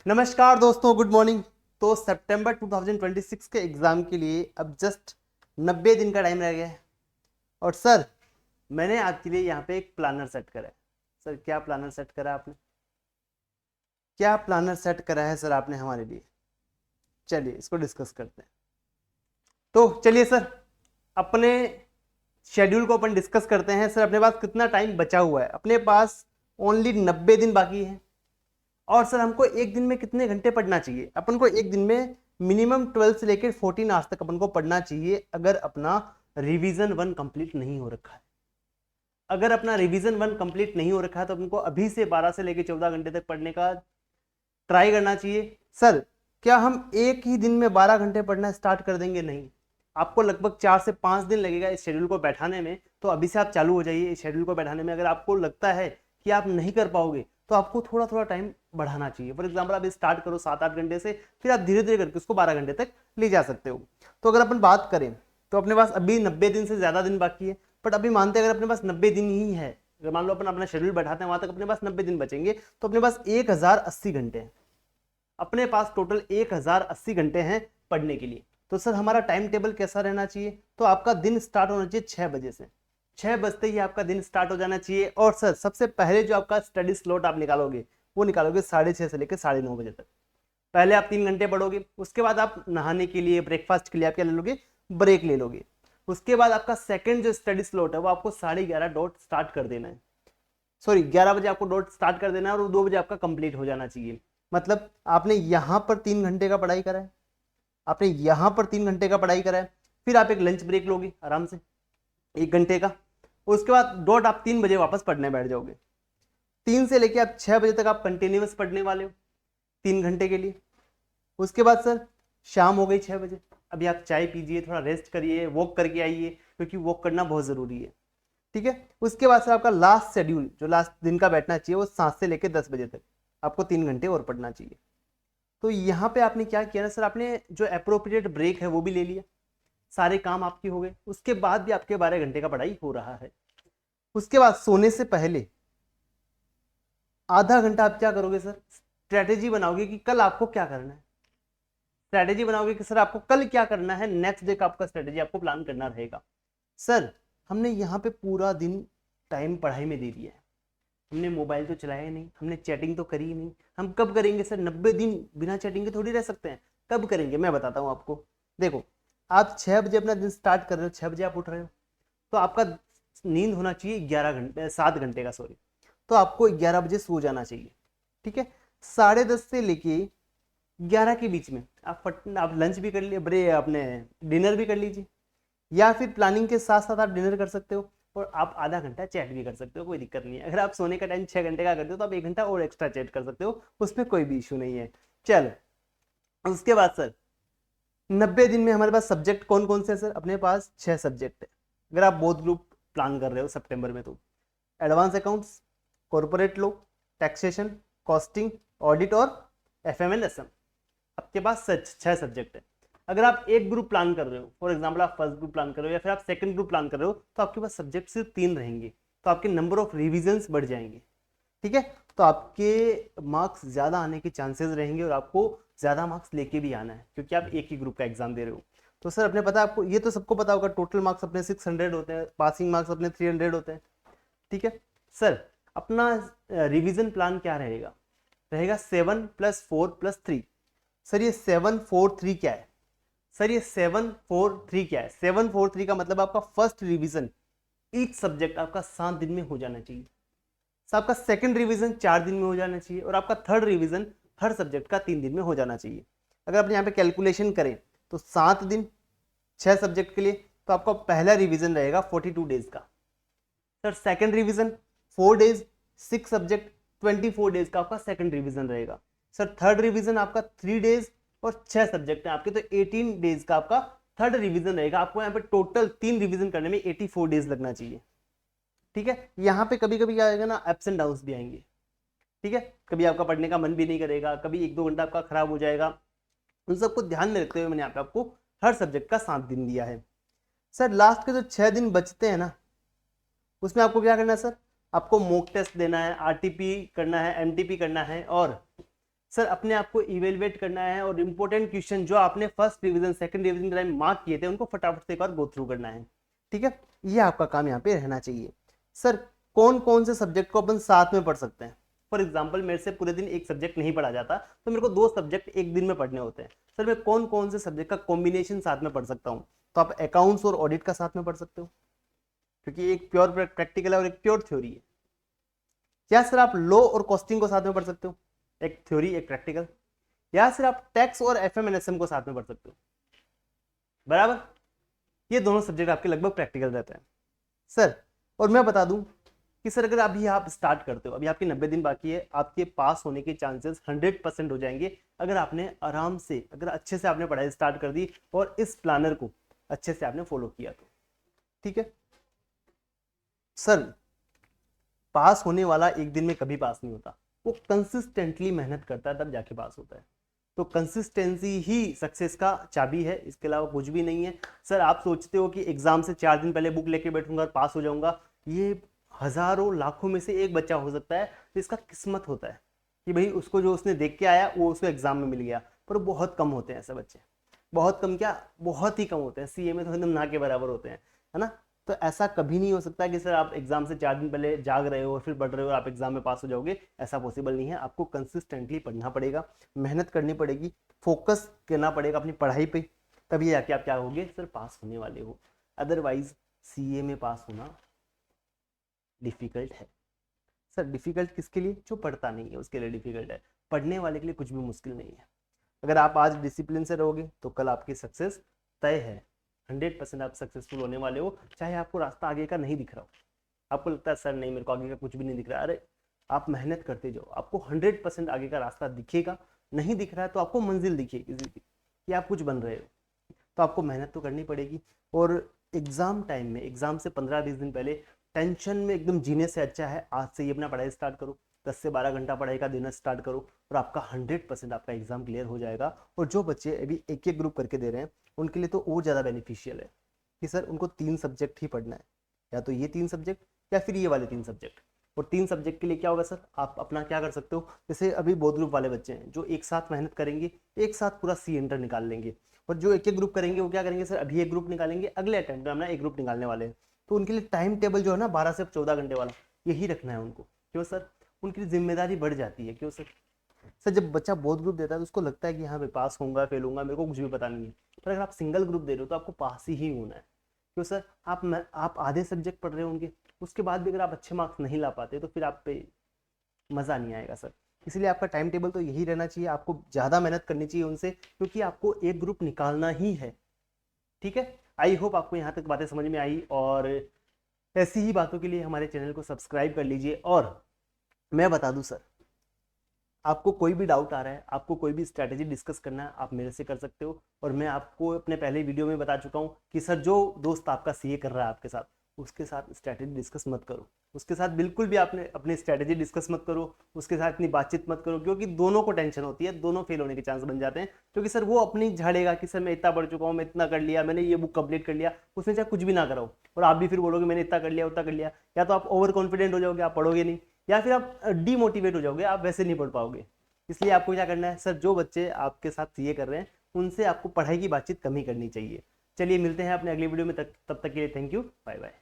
नमस्कार दोस्तों, good morning. तो सितंबर 2026 के एग्जाम के लिए अब जस्ट 90 दिन का टाइम रह गया है। और सर, मैंने आपके लिए यहाँ पे एक प्लानर सेट करा है। सर, क्या प्लानर सेट करा है आपने? क्या प्लानर सेट करा है सर आपने हमारे लिए? चलिए इसको डिस्कस करते हैं। तो चलिए सर, अपने शेड्यूल को अपन डिस्कस करते हैं। सर, अपने पास कितना टाइम बचा हुआ है? अपने पास ओनली 90 दिन बाकी है। और सर, हमको एक दिन में कितने घंटे पढ़ना चाहिए? अपन को एक दिन में मिनिमम 12 से लेकर 14 आवर्स तक अपन को पढ़ना चाहिए, अगर अपना रिवीजन 1 कंप्लीट नहीं हो रखा है। अगर अपना रिवीजन 1 कंप्लीट नहीं हो रखा है तो हमको अभी से 12 से लेकर 14 घंटे तक पढ़ने का ट्राई करना चाहिए। सर, क्या हम एक ही दिन में 12 घंटे पढ़ना स्टार्ट कर देंगे? नहीं। आपको लगभग 4 से 5 दिन लगेगा इस शेड्यूल को बैठाने में। तो अभी से आप चालू हो जाइए इस शेड्यूल को बैठाने में। अगर आपको लगता है कि आप नहीं कर पाओगे तो आपको थोड़ा थोड़ा टाइम बढ़ाना चाहिए। फॉर एग्जाम्पल, आप स्टार्ट करो 7-8 घंटे से, फिर आप धीरे धीरे करके उसको 12 घंटे तक ले जा सकते हो। तो अगर अपन बात करें तो अपने पास अभी 90 दिन से ज़्यादा दिन बाकी है। बट अभी मानते हैं अगर अपने पास 90 दिन ही है, अगर मान लो अपन अपना शेड्यूल बैठाते हैं वहां तक अपने पास 90 दिन बचेंगे, तो अपने पास 1080 घंटे हैं। अपने पास टोटल 1080 घंटे हैं पढ़ने के लिए। तो सर, हमारा टाइम टेबल कैसा रहना चाहिए? तो आपका दिन स्टार्ट होना चाहिए 6 बजे से। 6 बजते ही आपका दिन स्टार्ट हो जाना चाहिए। और सर, सबसे पहले जो आपका स्टडी स्लॉट आप निकालोगे वो निकालोगे 6:30 से लेकर 9:30 बजे तक। पहले आप 3 घंटे पढ़ोगे, उसके बाद आप नहाने के लिए, ब्रेकफास्ट के लिए आप क्या ले लोगे? ब्रेक ले लोगे। उसके बाद आपका सेकंड जो स्टडी स्लॉट है वो आपको 11:30 डॉट स्टार्ट कर देना है। सॉरी, 11 बजे आपको डॉट स्टार्ट कर देना है और 2 बजे आपका कंप्लीट हो जाना चाहिए। मतलब आपने यहां पर 3 घंटे का पढ़ाई करा है, आपने यहां पर 3 घंटे का पढ़ाई करा है। फिर आप एक लंच ब्रेक लोगे आराम से 1 घंटे का। उसके बाद डॉट आप 3 बजे वापस पढ़ने बैठ जाओगे। 3 से लेके आप 6 बजे तक आप कंटिन्यूस पढ़ने वाले हो 3 घंटे के लिए। उसके बाद सर, शाम हो गई 6 बजे। अभी आप चाय पीजिए, थोड़ा रेस्ट करिए, वॉक करके आइए, क्योंकि वॉक करना बहुत जरूरी है। ठीक है। उसके बाद सर, आपका लास्ट शेड्यूल जो लास्ट दिन का बैठना चाहिए वो 7 से लेकर 10 बजे तक आपको 3 घंटे और पढ़ना चाहिए। तो यहाँ पे आपने क्या किया ना सर, आपने जो अप्रोप्रिएट ब्रेक है वो भी ले लिया, सारे काम आपके हो गए। उसके बाद भी आपके 12 घंटे का पढ़ाई हो रहा है। उसके बाद सोने से पहले आधा घंटा आप क्या करोगे सर? स्ट्रैटेजी बनाओगे कि कल आपको क्या करना है। स्ट्रैटेजी बनाओगे कि सर आपको कल क्या करना है, नेक्स्ट डे का आपका स्ट्रैटेजी आपको प्लान करना रहेगा। सर, हमने यहाँ पे पूरा दिन टाइम पढ़ाई में दे दिया है। हमने मोबाइल तो चलाया ही नहीं, हमने चैटिंग तो करी ही नहीं। हम कब करेंगे सर? 90 दिन बिना चैटिंग के थोड़ी रह सकते हैं। कब करेंगे मैं बताता हूँ आपको। देखो, आप 6 बजे अपना दिन स्टार्ट कर रहे हो, 6 बजे आप उठ रहे हो, तो आपका नींद होना चाहिए 11 घंटे, 7 घंटे का, सॉरी। तो आपको 11 बजे सो जाना चाहिए। ठीक है। 10:30 से लेके 11 के बीच में आप लंच भी कर लिए, ब्रे अपने डिनर भी कर लीजिए, या फिर प्लानिंग के साथ साथ आप डिनर कर सकते हो और आप आधा घंटा चैट भी कर सकते हो, कोई दिक्कत नहीं है। अगर आप सोने का टाइम 6 घंटे का करते हो तो आप 1 घंटा और एक्स्ट्रा चैट कर सकते हो, उसमें कोई भी इशू नहीं है। चलो, उसके बाद सर, 90 दिन में हमारे पास सब्जेक्ट कौन कौन से है सर? अपने पास 6 सब्जेक्ट है। अगर आप बोथ ग्रुप प्लान कर रहे हो सितंबर में, तो advance accounts, corporate law, taxation, costing, audit और FM एंड SM। आपके पास सच 6 सब्जेक्ट है। अगर आप एक ग्रुप प्लान कर रहे हो, फॉर एग्जाम्पल आप फर्स्ट ग्रुप प्लान कर रहे हो या फिर आप सेकंड ग्रुप प्लान कर रहे हो, तो आपके पास सब्जेक्ट सिर्फ 3 रहेंगे। तो आपके नंबर ऑफ रिविजन्स बढ़ जाएंगे। ठीक है। तो आपके मार्क्स ज़्यादा आने के चांसेस रहेंगे और आपको ज़्यादा मार्क्स लेके भी आना है, क्योंकि आप एक ही ग्रुप का एग्जाम दे रहे हो। तो सर, अपने पता है आपको, ये तो सबको पता होगा, टोटल मार्क्स अपने 600 होते हैं, पासिंग मार्क्स अपने 300 होते हैं। ठीक है। सर, अपना रिवीजन प्लान क्या रहेगा? रहेगा 7+4+3। सर, ये 7-4-3 क्या है? सर, ये 7-4-3 क्या है? 7-4-3 का मतलब आपका फर्स्ट रिवीजन ईच सब्जेक्ट आपका 7 दिन में हो जाना चाहिए। सर, आपका सेकंड रिवीजन 4 दिन में हो जाना चाहिए और आपका थर्ड रिवीजन हर सब्जेक्ट का 3 दिन में हो जाना चाहिए। अगर आप यहाँ पे कैलकुलेशन करें तो 7 दिन 6 सब्जेक्ट के लिए, तो आपका पहला रिवीजन रहेगा 42 डेज का। Sir, second revision 4 days, 6 subject, 24 days का आपका सेकंड रिवीजन रहेगा। सर, थर्ड रिवीजन आपका 3 डेज और 6 सब्जेक्ट हैं आपके, तो 18 डेज का आपका थर्ड रिवीजन रहेगा। आपको यहाँ पे टोटल 3 रिवीजन करने में 84 डेज लगना चाहिए। ठीक है। यहाँ पे कभी कभी क्या आएगा ना, एप्स एंड डाउन्स भी आएंगे। ठीक है। कभी आपका पढ़ने का मन भी नहीं करेगा, कभी 1-2 घंटा आपका खराब हो जाएगा। उन सबको ध्यान में रखते हुए मैंने यहाँ पे आपको हर सब्जेक्ट का 7 दिन दिया है। सर, लास्ट के जो 6 दिन बचते हैं ना, उसमें आपको क्या करना है सर? आपको मॉक टेस्ट देना है, RTP करना है, MTP करना है और सर अपने आप को इवेलुएट करना है और इंपॉर्टेंट क्वेश्चन जो आपने फर्स्ट रिवीजन सेकंड रिवीजन के टाइम मार्क किए थे उनको फटाफट से एक बार गो थ्रू करना है। ठीक है, ये आपका काम यहाँ पे रहना चाहिए। सर कौन कौन से सब्जेक्ट को अपन साथ में पढ़ सकते हैं? फॉर एग्जाम्पल मेरे से पूरे दिन एक सब्जेक्ट नहीं पढ़ा जाता, तो मेरे को 2 सब्जेक्ट एक दिन में पढ़ने होते हैं। सर मैं कौन कौन से सब्जेक्ट का कॉम्बिनेशन साथ में पढ़ सकता हूँ? तो आप अकाउंट्स और ऑडिट का साथ में पढ़ सकते हो, क्योंकि एक प्योर प्रैक्टिकल है और एक प्योर थ्योरी है। या सर आप लॉ और कॉस्टिंग को साथ में पढ़ सकते हो, एक थ्योरी एक प्रैक्टिकल। या सर आप टैक्स और FMNSM को साथ में पढ़ सकते हो, बराबर। ये दोनों सब्जेक्ट आपके लगभग प्रैक्टिकल रहते हैं सर। और मैं बता दूं कि सर अगर अभी आप स्टार्ट करते हो, अभी आपके 90 दिन बाकी है, आपके पास होने के चांसेस 100% हो जाएंगे अगर आपने आराम से, अगर अच्छे से आपने पढ़ाई स्टार्ट कर दी और इस प्लानर को अच्छे से आपने फॉलो किया तो। ठीक है सर, पास होने वाला एक दिन में कभी पास नहीं होता, वो कंसिस्टेंटली मेहनत करता है तब जाके पास होता है। तो कंसिस्टेंसी ही सक्सेस का चाबी है, इसके अलावा कुछ भी नहीं है। सर आप सोचते हो कि एग्जाम से 4 दिन पहले बुक लेके बैठूंगा और पास हो जाऊंगा, ये हजारों लाखों में से एक बच्चा हो सकता है जिसका किस्मत होता है कि भाई उसको जो उसने देख के आया वो उसको एग्जाम में मिल गया, पर बहुत कम होते हैं ऐसे बच्चे। बहुत कम क्या, बहुत ही कम होते हैं। CA में तो एकदम ना के बराबर होते हैं, है ना। तो ऐसा कभी नहीं हो सकता कि सर आप एग्जाम से 4 दिन पहले जाग रहे हो और फिर पढ़ रहे हो आप एग्जाम में पास हो जाओगे, ऐसा पॉसिबल नहीं है। आपको कंसिस्टेंटली पढ़ना पड़ेगा, मेहनत करनी पड़ेगी, फोकस करना पड़ेगा अपनी पढ़ाई पे, तभी जाके आप क्या होगे सर, पास होने वाले हो। अदरवाइज CA में पास होना डिफिकल्ट है। सर डिफिकल्ट किसके लिए? जो पढ़ता नहीं है उसके लिए डिफिकल्ट है, पढ़ने वाले के लिए कुछ भी मुश्किल नहीं है। अगर आप आज डिसिप्लिन से रहोगे तो कल आपकी सक्सेस तय है। 100% आप सक्सेसफुल होने वाले हो, चाहे आपको रास्ता आगे का नहीं दिख रहा हो। आपको लगता है सर नहीं मेरे को आगे का कुछ भी नहीं दिख रहा, अरे आप मेहनत करते जाओ, आपको 100% आगे का रास्ता दिखेगा। नहीं दिख रहा है तो आपको मंजिल दिखेगी कि आप कुछ बन रहे हो, तो आपको मेहनत तो करनी पड़ेगी। और एग्जाम टाइम में, एग्जाम से 15-20 दिन पहले टेंशन में एकदम जीने से अच्छा है आज से ही अपना पढ़ाई स्टार्ट करो, 10 से 12 घंटा पढ़ाई का देना स्टार्ट करो और आपका 100% आपका एग्जाम क्लियर हो जाएगा। और जो बच्चे अभी एक एक ग्रुप करके दे रहे हैं उनके लिए तो और ज़्यादा बेनिफिशियल है कि सर उनको 3 सब्जेक्ट ही पढ़ना है, या तो ये 3 सब्जेक्ट या फिर ये वाले 3 सब्जेक्ट। और 3 सब्जेक्ट के लिए क्या होगा सर, आप अपना क्या कर सकते हो, जैसे अभी बोध ग्रुप वाले बच्चे हैं जो एक साथ मेहनत करेंगे, एक साथ पूरा C इंटर निकाल लेंगे। और जो एक एक ग्रुप करेंगे वो क्या करेंगे सर, अभी एक ग्रुप निकालेंगे, अगले अटेम्प्ट में अपना एक ग्रुप निकालने वाले हैं। तो उनके लिए टाइम टेबल जो है ना 12 से 14 घंटे वाला यही रखना है उनको। क्यों सर, उनकी जिम्मेदारी बढ़ जाती है। क्यों सर, सर जब बच्चा बोथ ग्रुप देता है तो उसको लगता है कि हाँ मैं पास होऊंगा फेल होऊंगा मेरे को कुछ भी पता नहीं है। पर अगर आप सिंगल ग्रुप दे रहे हो तो आपको पास ही होना है। क्यों सर, आप आधे सब्जेक्ट पढ़ रहे होंगे, उसके बाद भी अगर आप अच्छे मार्क्स नहीं ला पाते तो फिर आप पे मज़ा नहीं आएगा सर। इसलिए आपका टाइम टेबल तो यही रहना चाहिए, आपको ज़्यादा मेहनत करनी चाहिए उनसे, क्योंकि आपको एक ग्रुप निकालना ही है। ठीक है, आई होप आपको यहाँ तक बातें समझ में आई, और ऐसी ही बातों के लिए हमारे चैनल को सब्सक्राइब कर लीजिए। और मैं बता दूं सर, आपको कोई भी डाउट आ रहा है, आपको कोई भी स्ट्रैटेजी डिस्कस करना है, आप मेरे से कर सकते हो। और मैं आपको अपने पहले वीडियो में बता चुका हूँ कि सर जो दोस्त आपका CA कर रहा है आपके साथ, उसके साथ स्ट्रैटेजी डिस्कस मत करो, उसके साथ बिल्कुल भी आपने अपनी स्ट्रैटेजी डिस्कस मत करो, उसके साथ इतनी बातचीत मत करो, क्योंकि दोनों को टेंशन होती है, दोनों फेल होने के चांस बन जाते हैं। क्योंकि सर वो अपनी झाड़ेगा कि सर मैं इतना पढ़ चुका हूँ, मैं इतना कर लिया, मैंने ये बुक कंप्लीट कर लिया, उसने चाहे कुछ भी ना कराओ, और आप भी फिर बोलोगे मैंने इतना कर लिया उतना कर लिया। या तो आप ओवर कॉन्फिडेंट हो जाओगे, आप पढ़ोगे नहीं, या फिर आप डीमोटिवेट हो जाओगे, आप वैसे नहीं पढ़ पाओगे। इसलिए आपको क्या करना है सर, जो बच्चे आपके साथ CA कर रहे हैं उनसे आपको पढ़ाई की बातचीत कम ही करनी चाहिए। चलिए मिलते हैं अपने अगली वीडियो में, तब तक के लिए थैंक यू, बाय बाय।